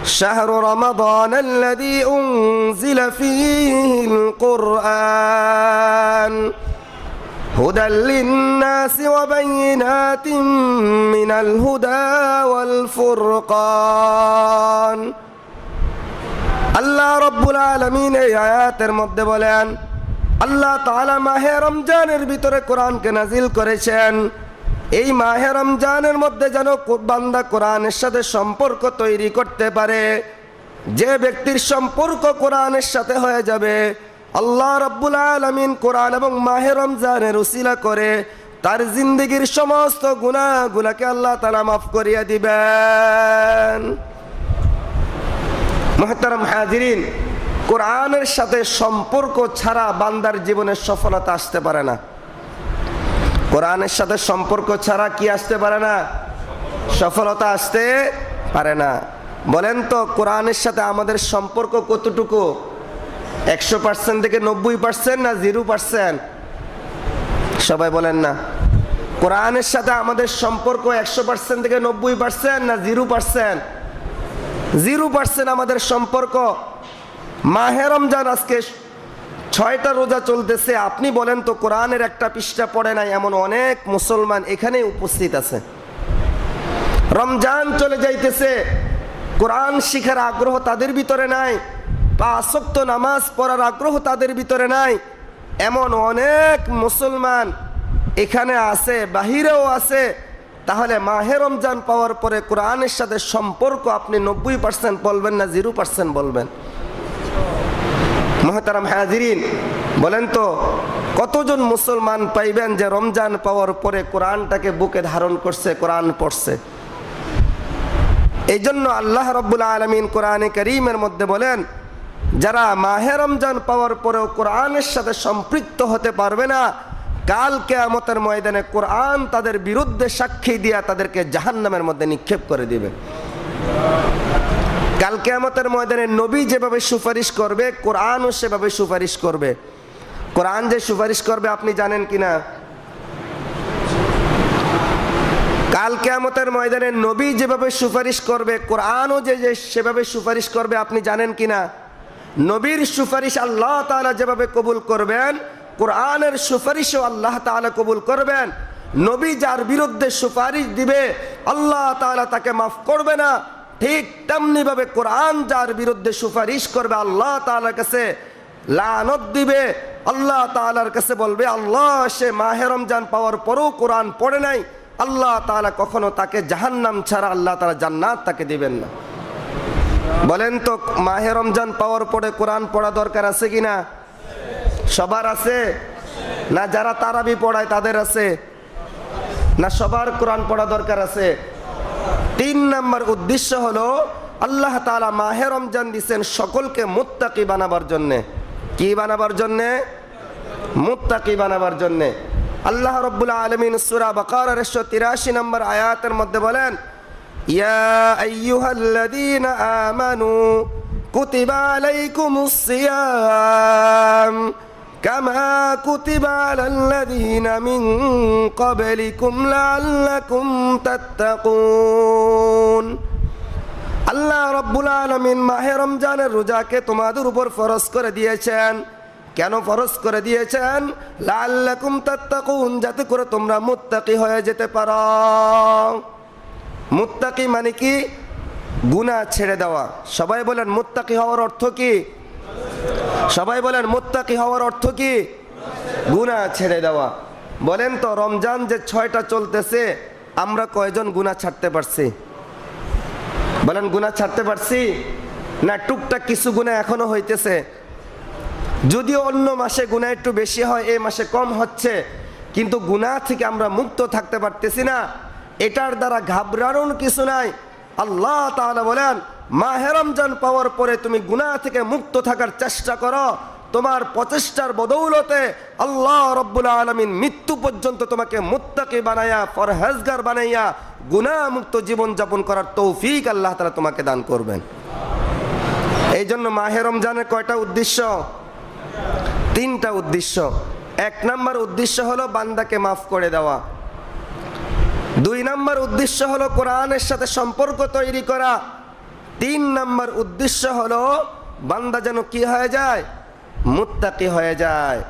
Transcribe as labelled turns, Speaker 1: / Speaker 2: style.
Speaker 1: شهر رمضان الذي أنزل فيه القرآن هدى للناس وبينات من الهدى والفرقان আল্লাহ রব্বুল আলামিন এই আয়াতের মধ্যে বলেন, আল্লাহ তাআলা মাহে রমজানের ভিতরে কোরআনকে নাজিল করেছেন। এই মাহে রমজানের মধ্যে যেন বান্দা কোরআনের সাথে সম্পর্ক তৈরি করতে পারে। যে ব্যক্তির সম্পর্ক কোরআনের সাথে হয়ে যাবে, আল্লাহ রব্বুল আলামিন কোরআন এবং মাহে রমজানের উসিলা করে তার জিন্দেগির সমস্ত গুনাহগুলোকে আল্লাহ তাআলা মাফ করিয়ে দিবেন। মুহতারাম হাজিরিন, কোরআনের সাথে সম্পর্ক ছাড়া বান্দার জীবনে সফলতা আসতে পারে না। কোরআনের সাথে সম্পর্ক ছাড়া কি আসতে পারে না? সফলতা আসতে পারে না। বলেন তো, কোরআনের সাথে আমাদের সম্পর্ক কতটুকু? 100% থেকে 90% না 0%? সবাই বলেন না। কোরআনের সাথে আমাদের সম্পর্ক 100% থেকে 90% না 0%? 0% আমাদের সম্পর্ক। মাহে রমজান আজকে 6টা রোজা চলতেছে, আপনি বলেন তো কোরআনের একটা পৃষ্ঠা পড়ে নাই এমন অনেক মুসলমান এখানে উপস্থিত আছে। রমজান চলে যাইতেছে, কোরআন শিখার আগ্রহ তাদের ভিতরে নাই, 5 ওয়াক্ত নামাজ পড়ার আগ্রহ তাদের ভিতরে নাই, এমন অনেক মুসলমান এখানে আছে, বাহিরেও আছে। তাহলে মাহে রমজান পাওয়ার পরে কোরআনের সাথে সম্পর্ক আপনি 90% বলবেন না 0% বলবেন? মুহতারাম হাজিরিন, বলেন তো কতজন মুসলমান পাইবেন যে রমজান পাওয়ার পরে কোরআনটাকে বুকে ধারণ করছে, কোরআন পড়ছে? এই জন্য আল্লাহ রাব্বুল আলামিন কোরআনে কারীমের মধ্যে বলেন, যারা মাহে রমজান পাওয়ার পরেও কোরআনের সাথে সম্পৃক্ত হতে পারবে না, কাল কিয়ামতের ময়দানে কোরআন তাদের বিরুদ্ধে সাক্ষী দিয়া তাদেরকে জাহান্নামের মধ্যে নিক্ষেপ করে দিবে। কাল কিয়ামতের ময়দানে নবী যেভাবে সুপারিশ করবে, কোরআনও সেভাবে সুপারিশ করবে। কোরআন যে সুপারিশ করবে আপনি জানেন কিনা? কাল কিয়ামতের ময়দানে নবী যেভাবে সুপারিশ করবে, কোরআনও যে সেভাবে সুপারিশ করবে আপনি জানেন কিনা? নবীর সুপারিশ আল্লাহ তাআলা যেভাবে কবুল করবেন, কোরআনের সুপারিশও আল্লাহ তাআলা কবুল করবেন। নবী যার বিরুদ্ধে সুপারিশ দিবে, আল্লাহ তাআলা তাকে মাফ করবে না। ঠিক তেমনি ভাবে কোরআন যার বিরুদ্ধে সুপারিশ করবে, আল্লাহ তাআলার কাছে লানত দিবে, আল্লাহ তাআলার কাছে বলবে, আল্লাহ সে মাহে রমজান পাওয়ার পরেও কোরআন পড়ে নাই, আল্লাহ তাআলা কখনো তাকে জাহান্নাম ছাড়া আল্লাহ তাআলা জান্নাত তাকে দিবেন না। বলেন তো, মাহে রমজান পাওয়ার পরে কোরআন পড়া দরকার আছে কিনা? সবার আছে না? যারা তারাবি পড়ায় তাদের আছে না? সবার কোরআন পড়া দরকার আছে। 3 নম্বর উদ্দেশ্য হলো, আল্লাহ তাআলা মাহে রমজান দিয়েছেন সকলকে মুত্তাকি বানাবার জন্যে। কি বানাবার জন্যে? মুত্তাকি বানাবার জন্যে। আল্লাহ রাব্বুল আলামিন সূরা বাকারার 183 নম্বর আয়াতের মধ্যে বলেন, ইয়া আইয়ুহাল্লাযীনা আমানু কুতিবা আলাইকুমুস সিয়াম কামা কুতিবা আলাল্লাযীনা মিন ক্বাবলিকুম লাআল্লাকুম তাত্তাকুন। আল্লাহ রাব্বুল আলামিন মাহে রমজানের রোজাকে তোমাদের উপর ফরজ করে দিয়েছেন। কেন ফরজ করে দিয়েছেন? লাআল্লাকুম তাত্তাকুন, যাতে করে তোমরা মুত্তাকি হয়ে যেতে পারো। মুত্তাকি মানে কি? গুনাহ ছেড়ে দেওয়া। সবাই বলেন মুত্তাকি হওয়ার অর্থ কি? সবাই বলেন মুত্তাকি হওয়ার অর্থ কি? গুনাহ ছেড়ে দেওয়া। বলেন তো, রমজান যে 6টা চলতেছে, আমরা কয়জন গুনাহ ছাড়তে পারছি? বলেন, গুনাহ ছাড়তে পারছি না? টুকটাক কিছু গুনাহ এখনো হইতেছে। যদিও অন্য মাসে গুনাহ একটু বেশি হয়, এই মাসে কম হচ্ছে, কিন্তু গুনাহ থেকে আমরা মুক্ত থাকতে পারতেছি না। এটার দ্বারা ঘাবড়ানোর কিছু নাই। আল্লাহ তাআলা বলেন, মাহে রমজান পাওয়ার পরে তুমি গুনাহ থেকে মুক্ত থাকার চেষ্টা করো। তোমার প্রচেষ্টার বদৌলতে আল্লাহ রাব্বুল আলামিন মৃত্যু পর্যন্ত তোমাকে মুত্তাকি বানায়া, পরহেজগার বানাইয়া গুনাহ মুক্ত জীবন যাপন করার তৌফিক আল্লাহ তাআলা তোমাকে দান করবেন। এই জন্য মাহে রমজানের কয়টা উদ্দেশ্য? 3টা উদ্দেশ্য। 1 নম্বর উদ্দেশ্য হলো বান্দাকে মাফ করে দেওয়া। 2 নম্বর উদ্দেশ্য হলো কোরআনের সাথে সম্পর্ক তৈরি করা। তিন নম্বর উদ্দেশ্য হলো বান্দা যেন কি হয়ে যায়, মুত্তাকি হয়ে যায়।